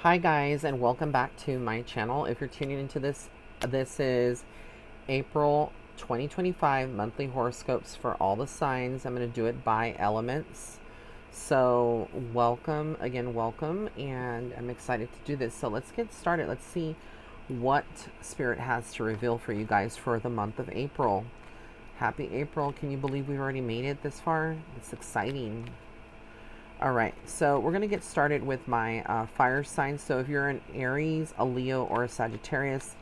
Hi guys, and welcome back to my channel. If you're tuning into this is April 2025 monthly horoscopes for all the signs. I'm going to do it by elements. So welcome again, welcome, and I'm excited to do this. So let's get started. Let's see what Spirit has to reveal for you guys for the month of April. Happy April. Can you believe we've already made it this far? It's exciting. All right, so we're going to get started with my fire signs. So if you're an Aries, a Leo, or a Sagittarius,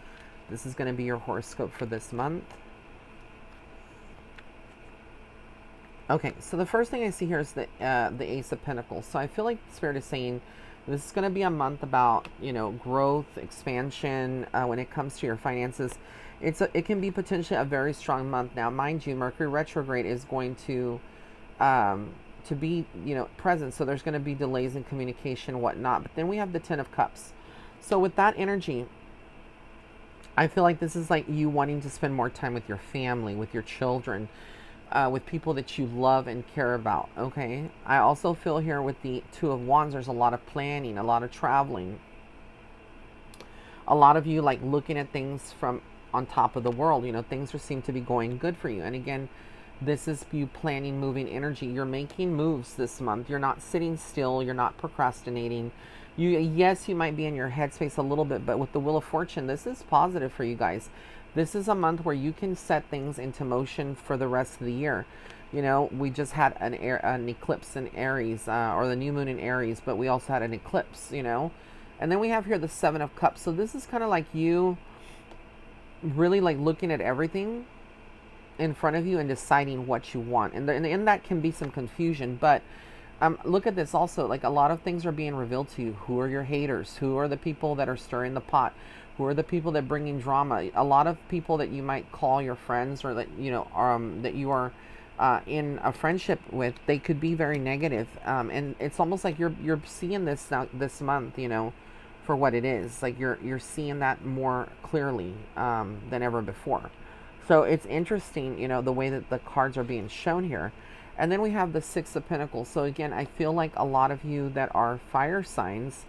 this is going to be your horoscope for this month. Okay, so the first thing I see here is the Ace of Pentacles. So I feel like Spirit is saying this is going to be a month about, growth, expansion when it comes to your finances. It can be potentially a very strong month. Now, mind you, Mercury retrograde is going to be, present. So there's going to be delays in communication and whatnot. But then we have the Ten of Cups. So with that energy, I feel like this is like you wanting to spend more time with your family, with your children, with people that you love and care about. Okay. I also feel here with the Two of Wands, there's a lot of planning, a lot of traveling. A lot of you like looking at things from on top of the world. Things seem to be going good for you. And again, this is you planning, moving energy. You're making moves this month. You're not sitting still. You're not procrastinating. Yes, you might be in your headspace a little bit, but with the Wheel of Fortune, this is positive for you guys. This is a month where you can set things into motion for the rest of the year. We just had an eclipse in Aries, or the new moon in Aries, but we also had an eclipse, And then we have here the Seven of Cups. So this is kind of like you really like looking at everything in front of you and deciding what you want, and in that can be some confusion, but look at this also, like a lot of things are being revealed to you. Who are your haters? Who are the people that are stirring the pot? Who are the people that bringing drama? A lot of people that you might call your friends, or that that you are in a friendship with, they could be very negative, and it's almost like you're seeing this now this month, for what it is. Like you're seeing that more clearly than ever before. So it's interesting, the way that the cards are being shown here. And then we have the Six of Pentacles. So again, I feel like a lot of you that are fire signs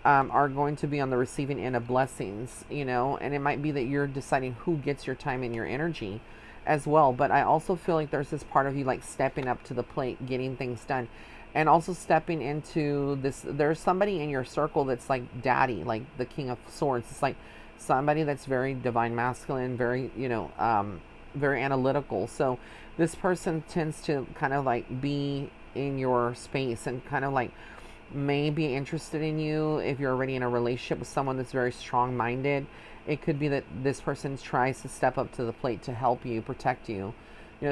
are going to be on the receiving end of blessings, and it might be that you're deciding who gets your time and your energy as well. But I also feel like there's this part of you like stepping up to the plate, getting things done, and also stepping into this. There's somebody in your circle that's like daddy, like the King of Swords. It's like somebody that's very divine masculine, very, very analytical. So this person tends to kind of like be in your space and kind of like may be interested in you. If you're already in a relationship with someone that's very strong-minded, it could be that this person tries to step up to the plate to help you, protect you.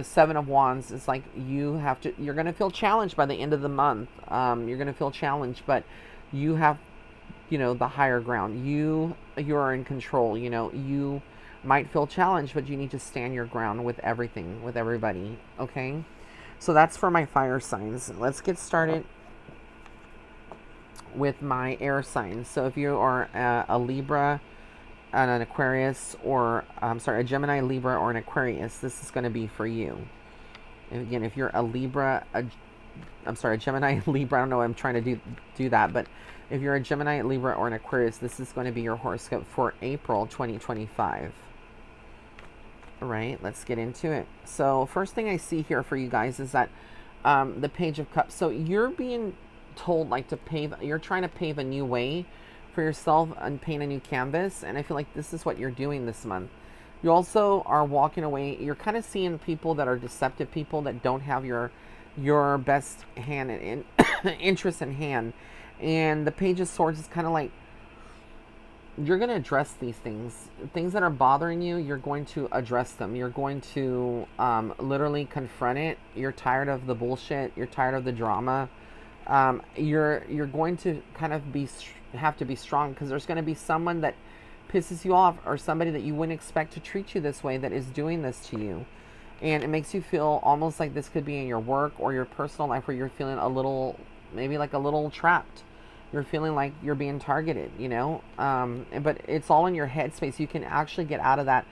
Seven of Wands is like you're going to feel challenged by the end of the month. You're going to feel challenged, but you have the higher ground. You're in control. You might feel challenged, but you need to stand your ground with everything, with everybody. Okay, so that's for my fire signs. Let's get started with my air signs. So if you are a Libra and an Aquarius, or a Gemini, Libra, or an Aquarius, this is going to be for you. And again, if you're a Libra, a Gemini, Libra, I don't know, I'm trying to do that, but if you're a Gemini, Libra, or an Aquarius, this is going to be your horoscope for April 2025. All right, let's get into it. So first thing I see here for you guys is that the Page of Cups. So you're being told like you're trying to pave a new way for yourself and paint a new canvas. And I feel like this is what you're doing this month. You also are walking away. You're kind of seeing people that are deceptive, people that don't have your best hand and interest in hand. And the Page of Swords is kind of like you're going to address these things that are bothering you. You're going to address them. You're going to literally confront it. You're tired of the bullshit. You're tired of the drama. You're going to kind of have to be strong, because there's going to be someone that pisses you off, or somebody that you wouldn't expect to treat you this way that is doing this to you. And it makes you feel almost like this could be in your work or your personal life, where you're feeling maybe like a little trapped. You're feeling like you're being targeted, but it's all in your headspace. You can actually get out of that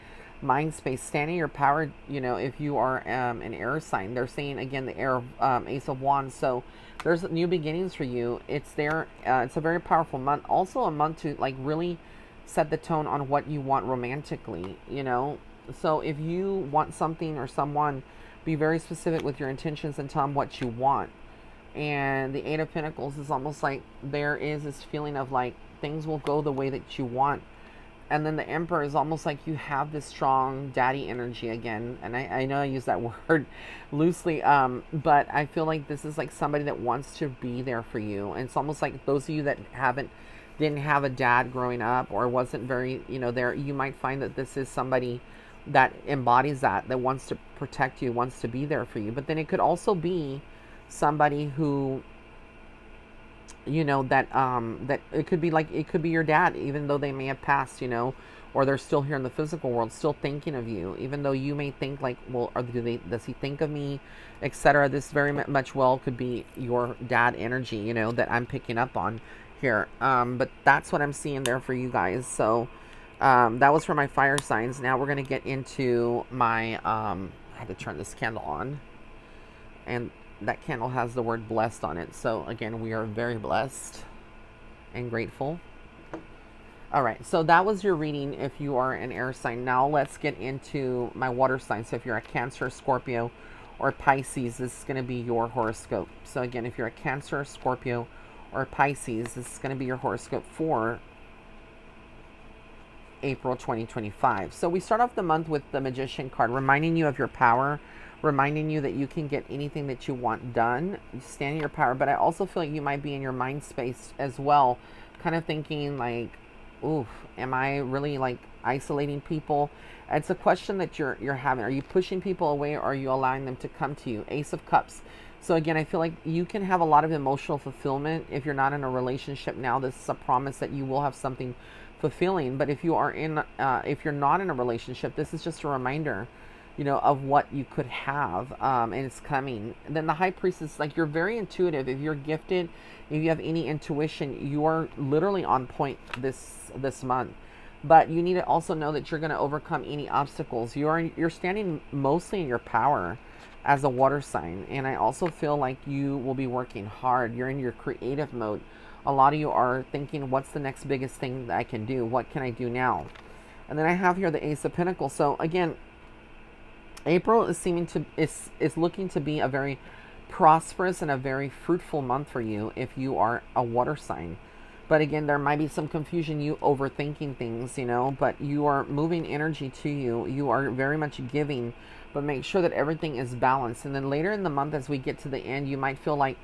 mind space. Stand in your power, you know, if you are an air sign. They're saying, again, the air Ace of Wands. So there's new beginnings for you. It's there. It's a very powerful month. Also a month to like really set the tone on what you want romantically, you know. So if you want something or someone, be very specific with your intentions and tell them what you want. And the Eight of Pentacles is almost like there is this feeling of like things will go the way that you want. And then the Emperor is almost like you have this strong daddy energy again. And I know I use that word loosely, but I feel like this is like somebody that wants to be there for you. And it's almost like those of you that didn't have a dad growing up or wasn't very, you know, there, you might find that this is somebody that embodies that wants to protect you, wants to be there for you. But then it could also be somebody who, you know, that that it could be like, it could be your dad, even though they may have passed, you know, or they're still here in the physical world, still thinking of you, even though you may think like, well, does he think of me, etc. This very much well could be your dad energy, you know, that I'm picking up on here. But that's what I'm seeing there for you guys. So that was for my fire signs. Now we're going to get into my I had to turn this candle on, and that candle has the word blessed on it. So again, we are very blessed and grateful. All right, so that was your reading if you are an air sign. Now let's get into my water sign. So if you're a Cancer, Scorpio, or Pisces, this is going to be your horoscope. So again, if you're a Cancer, Scorpio, or Pisces, this is going to be your horoscope for April 2025. So we start off the month with the Magician card, reminding you of your power, reminding you that you can get anything that you want done. You stand in your power. But I also feel like you might be in your mind space as well, kind of thinking like, oof, am I really like isolating people? It's a question that you're having. Are you pushing people away, or are you allowing them to come to you? Ace of Cups. So again, I feel like you can have a lot of emotional fulfillment if you're not in a relationship now. This is a promise that you will have something fulfilling. But if you are in, if you're not in a relationship, this is just a reminder, you know, of what you could have, and it's coming. And then the High Priestess, like, you're very intuitive. If you're gifted, if you have any intuition, you are literally on point this month. But you need to also know that you're going to overcome any obstacles. You're standing mostly in your power as a water sign, and I also feel like you will be working hard. You're in your creative mode. A lot of you are thinking, what's the next biggest thing that I can do? What can I do now? And then I have here the Ace of Pentacles. So again, April is looking to be a very prosperous and a very fruitful month for you if you are a water sign. But again, there might be some confusion, you overthinking things, you know, but you are moving energy to you. You are very much giving, but make sure that everything is balanced. And then later in the month, as we get to the end, you might feel like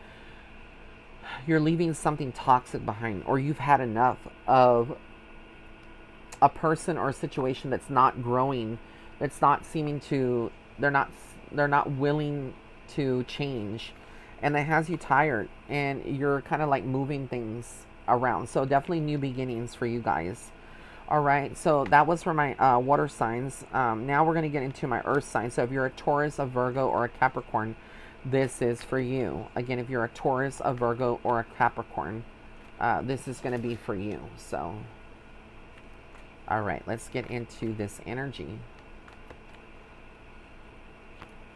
you're leaving something toxic behind, or you've had enough of a person or a situation that's not growing, that's not seeming to, they're not willing to change, and that has you tired, and you're kind of like moving things around. So definitely new beginnings for you guys. All right, so that was for my water signs. Now we're going to get into my earth signs. So if you're a Taurus, a Virgo, or a Capricorn, this is for you. Again, if you're a Taurus, a Virgo, or a Capricorn, this is going to be for you. So, all right, let's get into this energy.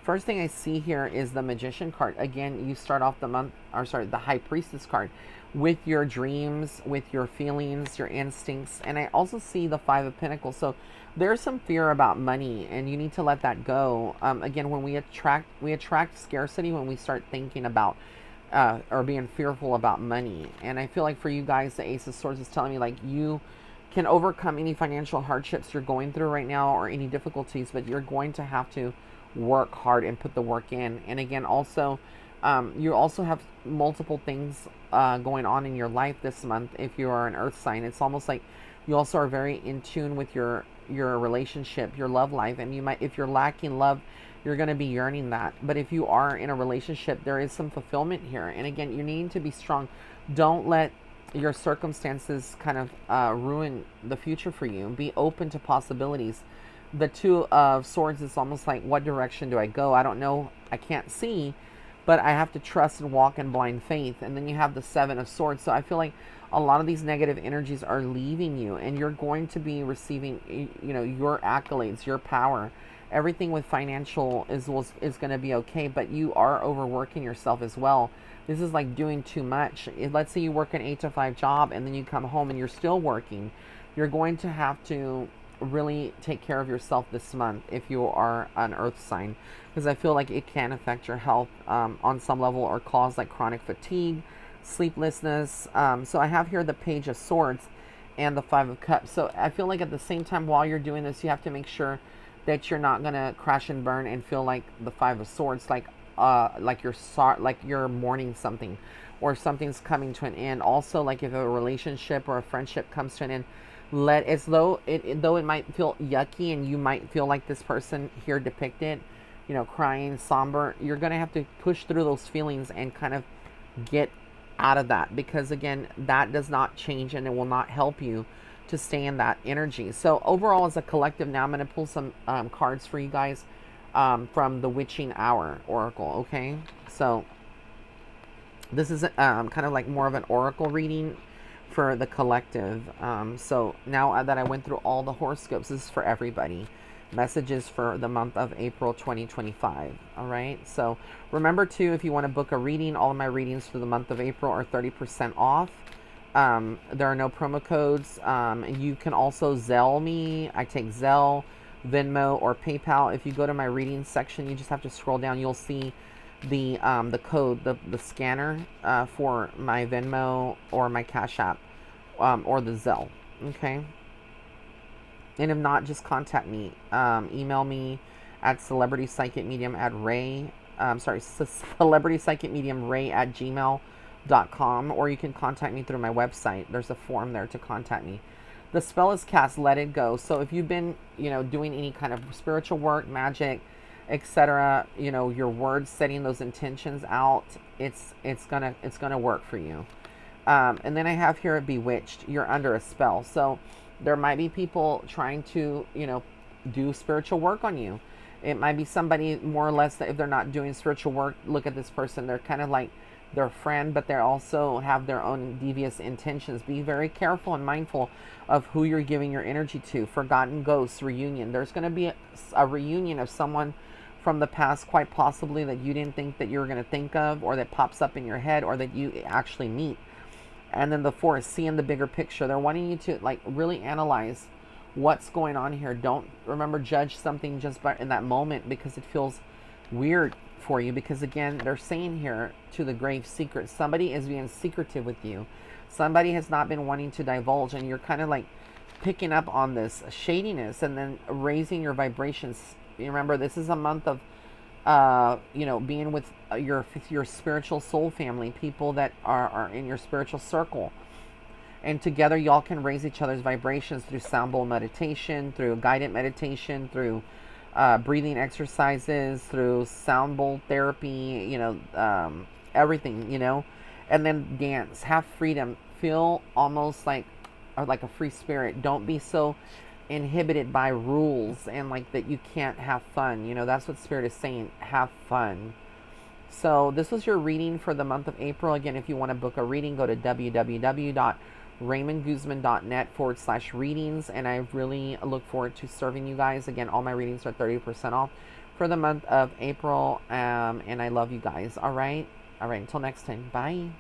First thing I see here is the Magician card. Again, you start off the month, or sorry, the High Priestess card, with your dreams, with your feelings, your instincts. And I also see the Five of Pentacles. So there's some fear about money, and you need to let that go. Again, when we attract scarcity when we start thinking about or being fearful about money. And I feel like for you guys, the Ace of Swords is telling me like you can overcome any financial hardships you're going through right now, or any difficulties, but you're going to have to work hard and put the work in. And again, also you also have multiple things going on in your life this month. If you are an earth sign, it's almost like you also are very in tune with your relationship, your love life. And you might, if you're lacking love, you're going to be yearning that. But if you are in a relationship, there is some fulfillment here. And again, you need to be strong. Don't let your circumstances kind of ruin the future for you. Be open to possibilities. The Two of Swords is almost like, what direction do I go? I don't know. I can't see, but I have to trust and walk in blind faith. And then you have the Seven of Swords. So I feel like A lot of these negative energies are leaving you, and you're going to be receiving, your accolades, your power. Everything with financial is going to be okay, but you are overworking yourself as well. This is like doing too much. Let's say you work an 8 to 5 job and then you come home and you're still working. You're going to have to really take care of yourself this month if you are an earth sign, because I feel like it can affect your health on some level, or cause like chronic fatigue, sleeplessness. So I have here the Page of Swords and the Five of Cups. So I feel like at the same time while you're doing this, you have to make sure that you're not gonna crash and burn and feel like the Five of Swords, like you're mourning something, or something's coming to an end. Also, like if a relationship or a friendship comes to an end, let as though it might feel yucky, and you might feel like this person here depicted, crying, somber. You're gonna have to push through those feelings and kind of get out of that, because again, that does not change and it will not help you to stay in that energy. So overall, as a collective, now I'm going to pull some cards for you guys from the Witching Hour Oracle. Okay, so this is kind of like more of an oracle reading for the collective. So now that I went through all the horoscopes, this is for everybody. Messages for the month of April 2025. All right, so remember too, if you want to book a reading, all of my readings for the month of April are 30% off. There are no promo codes. You can also Zelle me. I take Zelle, Venmo, or PayPal. If you go to my readings section, you just have to scroll down. You'll see the code, the scanner for my Venmo or my Cash App, or the Zelle. Okay. And if not, just contact me. Email me at celebritypsychicmedium@gmail.com, or you can contact me through my website. There's a form there to contact me. The spell is cast. Let it go. So if you've been, doing any kind of spiritual work, magic, etc., your words, setting those intentions out, it's gonna work for you. And then I have here Bewitched. You're under a spell. So there might be people trying to, do spiritual work on you. It might be somebody more or less that if they're not doing spiritual work, look at this person. They're kind of like their friend, but they also have their own devious intentions. Be very careful and mindful of who you're giving your energy to. Forgotten ghosts, reunion. There's going to be a reunion of someone from the past, quite possibly, that you didn't think that you were going to think of, or that pops up in your head, or that you actually meet. And then the fourth, seeing the bigger picture. They're wanting you to like really analyze what's going on here. Don't judge something just by in that moment because it feels weird for you. Because again, they're saying here to the grave secret, somebody is being secretive with you. Somebody has not been wanting to divulge, and you're kind of like picking up on this shadiness and then raising your vibrations. Remember, this is a month of being with your spiritual soul family, people that are in your spiritual circle, and together y'all can raise each other's vibrations through sound bowl meditation, through guided meditation, through breathing exercises, through sound bowl therapy, everything, and then dance, have freedom, feel almost like a free spirit. Don't be so inhibited by rules and like that you can't have fun. That's what Spirit is saying. Have fun. So this was your reading for the month of April. Again, if you want to book a reading, go to www.raymondguzman.net/readings, and I really look forward to serving you guys. Again, all my readings are 30% off for the month of April, and I love you guys. All right, until next time, bye.